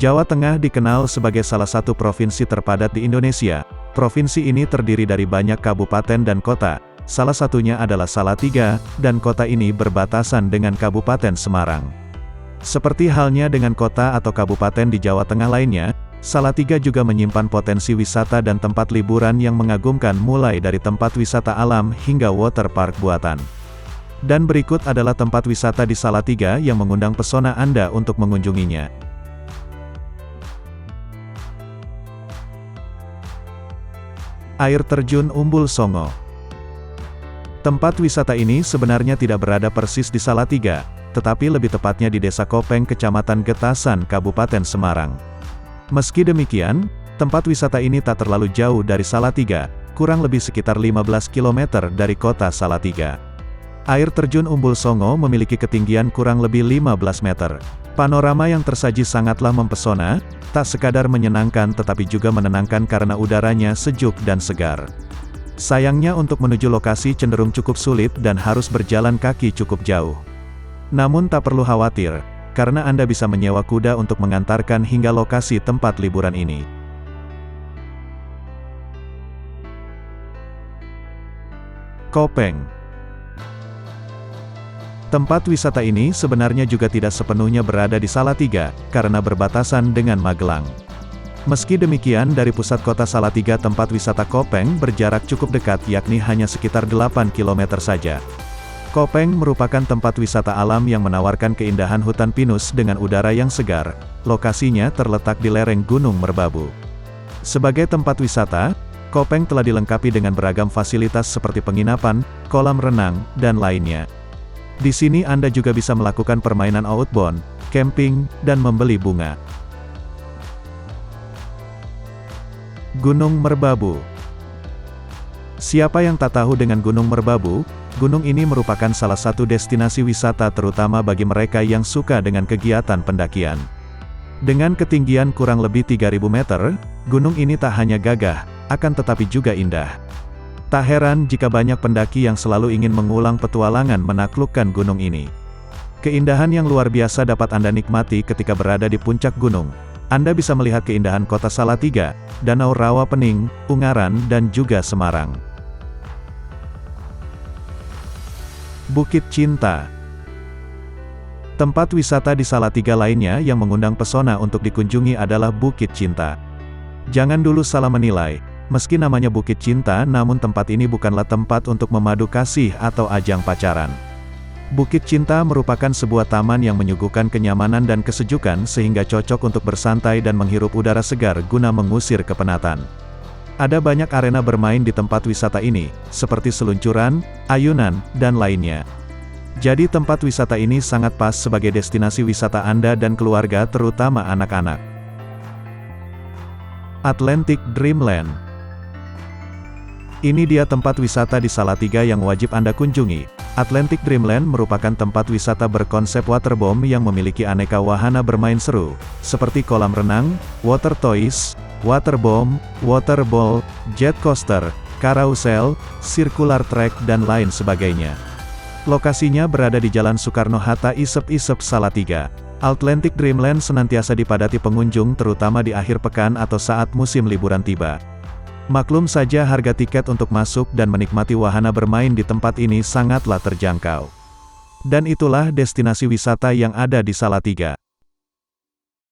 Jawa Tengah dikenal sebagai salah satu provinsi terpadat di Indonesia. Provinsi ini terdiri dari banyak kabupaten dan kota, salah satunya adalah Salatiga, dan kota ini berbatasan dengan Kabupaten Semarang. Seperti halnya dengan kota atau kabupaten di Jawa Tengah lainnya, Salatiga juga menyimpan potensi wisata dan tempat liburan yang mengagumkan mulai dari tempat wisata alam hingga waterpark buatan. Dan berikut adalah tempat wisata di Salatiga yang mengundang pesona Anda untuk mengunjunginya. Air Terjun Umbul Songo. Tempat wisata ini sebenarnya tidak berada persis di Salatiga, tetapi lebih tepatnya di Desa Kopeng, Kecamatan Getasan, Kabupaten Semarang. Meski demikian, tempat wisata ini tak terlalu jauh dari Salatiga, kurang lebih sekitar 15 km dari kota Salatiga. Air Terjun Umbul Songo memiliki ketinggian kurang lebih 15 meter. Panorama yang tersaji sangatlah mempesona, tak sekadar menyenangkan tetapi juga menenangkan karena udaranya sejuk dan segar. Sayangnya untuk menuju lokasi cenderung cukup sulit dan harus berjalan kaki cukup jauh. Namun tak perlu khawatir, karena Anda bisa menyewa kuda untuk mengantarkan hingga lokasi tempat liburan ini. Kopeng. Tempat wisata ini sebenarnya juga tidak sepenuhnya berada di Salatiga, karena berbatasan dengan Magelang. Meski demikian, dari pusat kota Salatiga tempat wisata Kopeng berjarak cukup dekat, yakni hanya sekitar 8 km saja. Kopeng merupakan tempat wisata alam yang menawarkan keindahan hutan pinus dengan udara yang segar. Lokasinya terletak di lereng Gunung Merbabu. Sebagai tempat wisata, Kopeng telah dilengkapi dengan beragam fasilitas seperti penginapan, kolam renang, dan lainnya. Di sini Anda juga bisa melakukan permainan outbound, camping, dan membeli bunga. Gunung Merbabu. Siapa yang tak tahu dengan Gunung Merbabu? Gunung ini merupakan salah satu destinasi wisata terutama bagi mereka yang suka dengan kegiatan pendakian. Dengan ketinggian kurang lebih 3.000 meter, gunung ini tak hanya gagah, akan tetapi juga indah. Tak heran jika banyak pendaki yang selalu ingin mengulang petualangan menaklukkan gunung ini. Keindahan yang luar biasa dapat Anda nikmati ketika berada di puncak gunung. Anda bisa melihat keindahan kota Salatiga, Danau Rawapening, Ungaran, dan juga Semarang. Bukit Cinta. Tempat wisata di Salatiga lainnya yang mengundang pesona untuk dikunjungi adalah Bukit Cinta. Jangan dulu salah menilai. Meski namanya Bukit Cinta, namun tempat ini bukanlah tempat untuk memadu kasih atau ajang pacaran. Bukit Cinta merupakan sebuah taman yang menyuguhkan kenyamanan dan kesejukan sehingga cocok untuk bersantai dan menghirup udara segar guna mengusir kepenatan. Ada banyak arena bermain di tempat wisata ini, seperti seluncuran, ayunan, dan lainnya. Jadi tempat wisata ini sangat pas sebagai destinasi wisata Anda dan keluarga, terutama anak-anak. Atlantic Dreamland. Ini dia tempat wisata di Salatiga yang wajib Anda kunjungi. Atlantic Dreamland merupakan tempat wisata berkonsep waterboom yang memiliki aneka wahana bermain seru, seperti kolam renang, water toys, waterbomb, waterball, jet coaster, carousel, circular track, dan lain sebagainya. Lokasinya berada di Jalan Soekarno-Hatta, Isep-Isep, Salatiga. Atlantic Dreamland senantiasa dipadati pengunjung terutama di akhir pekan atau saat musim liburan tiba. Maklum saja harga tiket untuk masuk dan menikmati wahana bermain di tempat ini sangatlah terjangkau. Dan itulah destinasi wisata yang ada di Salatiga.